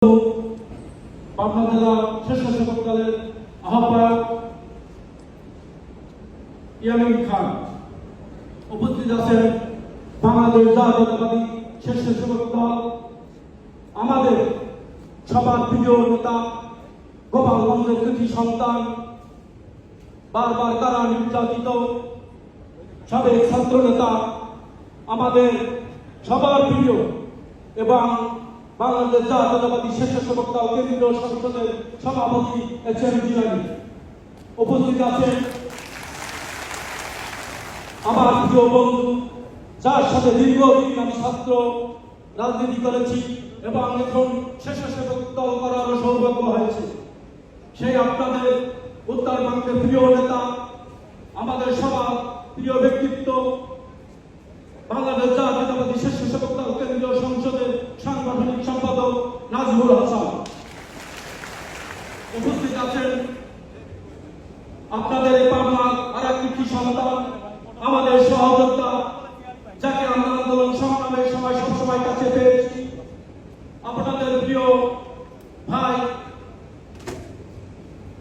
পাবনা জেলা স্বেচ্ছাসেবক দলের আহ্বায়ক ইয়ামিন খান, উপস্থিত আছেন বাংলাদেশ জাতীয়তাবাদী স্বেচ্ছাসেবক দল, আমাদের সবার প্রিয় নেতা, গোপালগঞ্জের কৃতি সন্তান, বারবার কারা নির্যাতিত সাবেক ছাত্র নেতা, আমাদের সবার প্রিয় এবং বাংলাদেশ জাতীয়তাবাদী স্বেচ্ছাসেবক দল কেন্দ্রীয় সংসদের সভাপতি HM জিলানী, উপস্থিত আছেন আমার প্রিয় বন্ধু, যার সাথে দীর্ঘদিন আমি ছাত্র রাজনীতি করেছি এবং এখন স্বেচ্ছাসেবক দল করারও সৌভাগ্য হয়েছে, সেই আপনাদের উত্তরবঙ্গের প্রিয় নেতা, আমাদের সবার প্রিয় ব্যক্তিত্ব, বাংলাদেশ জাতীয়তাবাদী স্বেচ্ছাসেবক দল কেন্দ্রীয় সংসদের সাংগঠনিক সম্পাদক নাজমুল হাসান, উপস্থিত আছেন আপনাদের এই পাবনার আর এক কৃতি সন্তান, আমাদের সহযোদ্ধা, যাকে আমরা আন্দোলন সংগ্রামের সময় সবসময় কাছে পেয়েছি, আপনাদের প্রিয় ভাই,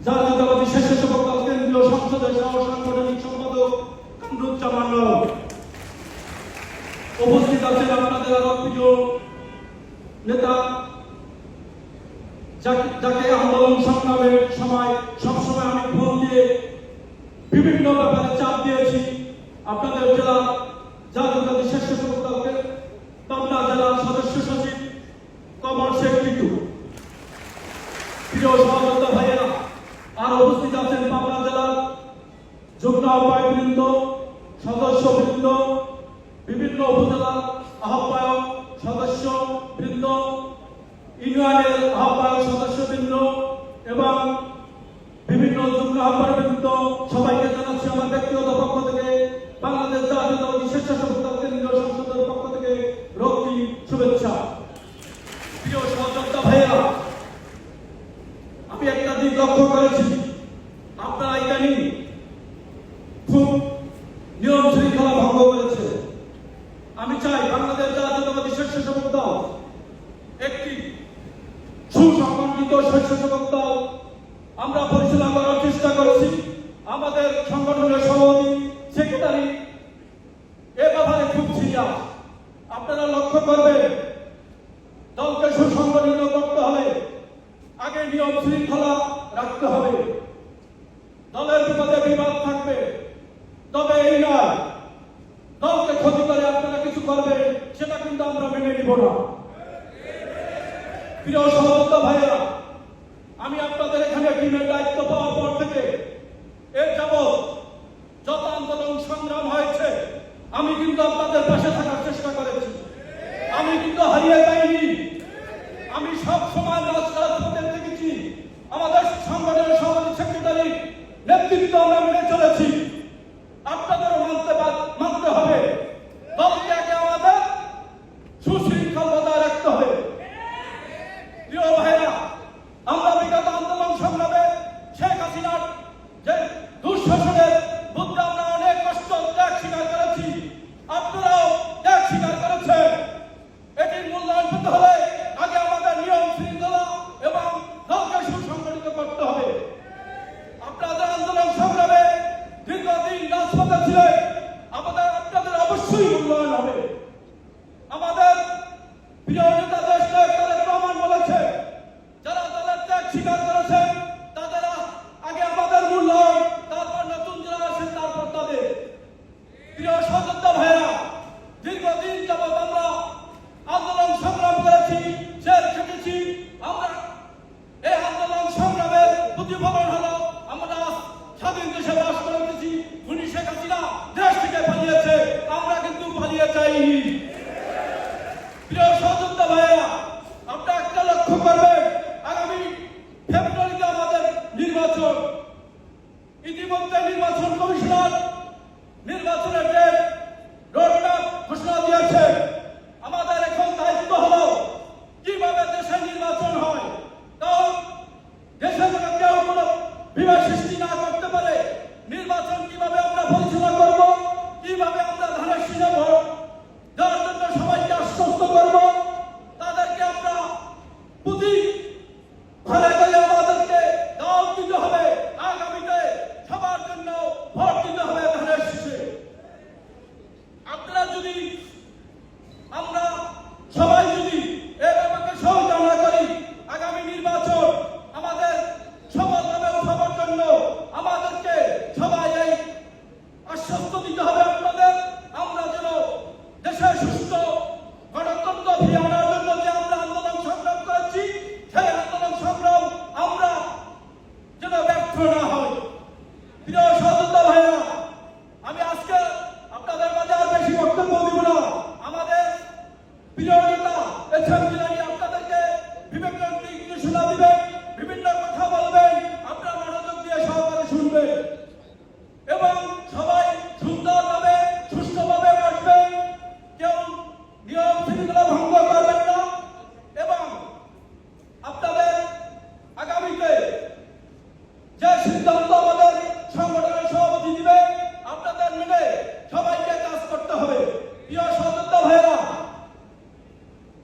জাতীয়তাবাদী স্বেচ্ছাসেবক দল কেন্দ্রীয় সংসদের সহ সাংগঠনিক সম্পাদক কামরুজ্জামান, উপস্থিত আছেন আপনাদের আরো প্রিয় নেতা, যাকে আন্দোলন সংগ্রামের সময় সবসময় আমি ফোন দিয়ে বিভিন্ন ব্যাপারে চাপ দিয়েছি, আপনাদের জেলা জাতীয়তাবাদী স্বেচ্ছাসেবক দলের পাবনা জেলার সদস্য সচিব কমর শেখ টিটু, প্রিয় সহযোদ্ধা ভাইয়েরা, আর উপস্থিত আছেন পাবনা জেলার যুগ্ম আহ্বায়কবৃন্দ, সদস্যবৃন্দ, বিভিন্ন উপজেলার আহ্বায়ক সদস্য বৃন্দ, ইউনিয়নের আহ্বায়ক সদস্যবৃন্দ এবং বিভিন্ন যুগ্ম আহ্বায়কবৃন্দ, সবাইকে জানাচ্ছি আমার ব্যক্তিগত পক্ষ থেকে, বাংলাদেশ জাতীয়তাবাদী স্বেচ্ছাসেবক দল কেন্দ্রীয় সংসদের পক্ষ থেকে রক্তিম শুভেচ্ছা। প্রিয় সহযোদ্ধা ভাইয়েরা, আমি একটা দিক লক্ষ্য করেছি, আপনারা ইদানিং খুব নিয়ম শৃঙ্খলা ভঙ্গ করেছে। আমি চাই বাংলাদেশ জাতীয়তাবাদী স্বেচ্ছাসেবক দল একটি সুসংগঠিত স্বেচ্ছাসেবক দল আমরা পরিচালনা করার চেষ্টা করেছি। আমাদের সংগঠনের সভাপতি, সেক্রেটারি এ ব্যাপারে খুব সিরিয়াস। আপনারা লক্ষ্য করবেন, দলকে সুসংগঠিত করতে হলে আগে নিয়ম শৃঙ্খলা রাখতে হবে। দলের বিপদে বিবাদ থাকবে, তবে এই নয় দলকে ক্ষতি করে আপনারা কিছু করবেন, সেটা কিন্তু আমরা মেনে নিব না। প্রিয় সহযোদ্ধা ভাইয়েরা, আমি আপনাদের এখানে টিমের দায়িত্ব পাওয়ার পর থেকে এর যাবৎ যত আন্দোলন সংগ্রাম হয়েছে, আমি কিন্তু আপনাদের পাশে থাকার চেষ্টা করেছি, আমি কিন্তু হারিয়ে যাইনি। আমি সব সময় রাজপথে দেখেছি, আমাদের সংগঠনের সভাপতি সেক্রেটারি নেতৃত্ব আমরা মেনে চলেছি। আপনাদেরও মানতে হবে, দলকে আগে আমাদের সুশৃঙ্খল বজায় রাখতে হবে। প্রিয় ভাইরা, আমরা বিগত আন্দোলন সংগ্রামে শেখ হাসিনার যে দুঃশাসনের বুদ্ধে আমরা অনেক কষ্ট ত্যাগ স্বীকার করেছি, আপনারাও ত্যাগ স্বীকার করেছেন। এটির মূল্যায়ন করতে হলে আগে আমাদের নিয়ম শৃঙ্খলা এবং দলকে সুসংগঠিত করতে হবে। আপনাদের আন্দোলন সংগ্রামে দীর্ঘদিন রাজপথে ছিলেন, আপনাদের অবশ্যই মূল্যায়ন হবে। আমাদের প্রিয় নেতা দেশ তাদের প্রমাণ বলেছে, যারা দলের ত্যাগ স্বীকার করেছেন তাদের আগে আমাদের মূল্যায়ন, তারপর নতুন যারা আসেন তারপর তাদের। প্রিয় সহযোদ্ধা ভাইয়েরা, দীর্ঘদিন যাবৎ আমরা আন্দোলন সংগ্রাম করেছি, জেল খেটেছি। আমরা এই আন্দোলন সংগ্রামের প্রতিফলন হলো আমরা স্বাধীন দেশে বাস করতেছি। উনি শেখ হাসিনা দেশ থেকে পালিয়েছে, আমরা কিন্তু পালিয়ে যাইনি। প্রিয় সহযোদ্ধা ভাইয়েরা, আপনারা একটা লক্ষ্য করবেন, আগামী ফেব্রুয়ারিতে আমাদের নির্বাচন। ইতিমধ্যে নির্বাচন কমিশনার নির্বাচনের ডেট রোডম্যাপ ঘোষণা দিয়েছে। আমাদের এখন দায়িত্ব হলো কিভাবে দেশে নির্বাচন হয়, কারণ দেশে যেন কেউ কোনো বিবাদ সৃষ্টি না করতে পারে। নির্বাচন কিভাবে আমরা পরিচালনা করব, কিভাবে আমরা ধানের শীষে ভোট দেওয়ার জন্য সবাইকে আশ্বস্ত করব, তাদেরকে আমরা প্রতি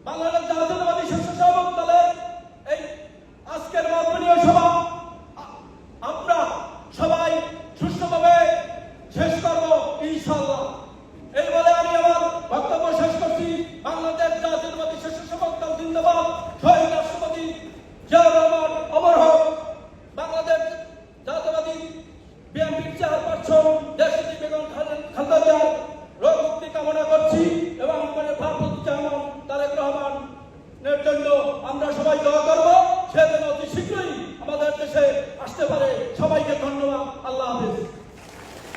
বাংলাদেশ জাতীয়তাবাদী স্বেচ্ছাসেবক দলের এই আজকের মাননীয় সভা আমরা সবাই সুষ্ঠুভাবে শেষ করব ইনশাআল্লাহ। এই বলে আমি আমার বক্তব্য শেষ করছি। বাংলাদেশ জাতীয়তাবাদী স্বেচ্ছাসেবক দল জিন্দাবাদ। শহীদ রাষ্ট্রপতি জিয়াউর রহমান অমর হোক। বাংলাদেশ জাতীয়তাবাদী বিএনপির চেয়ারপারসন দেশনেত্রী বেগম খালেদা জিয়ার রোগ মুক্তি কামনা করছি।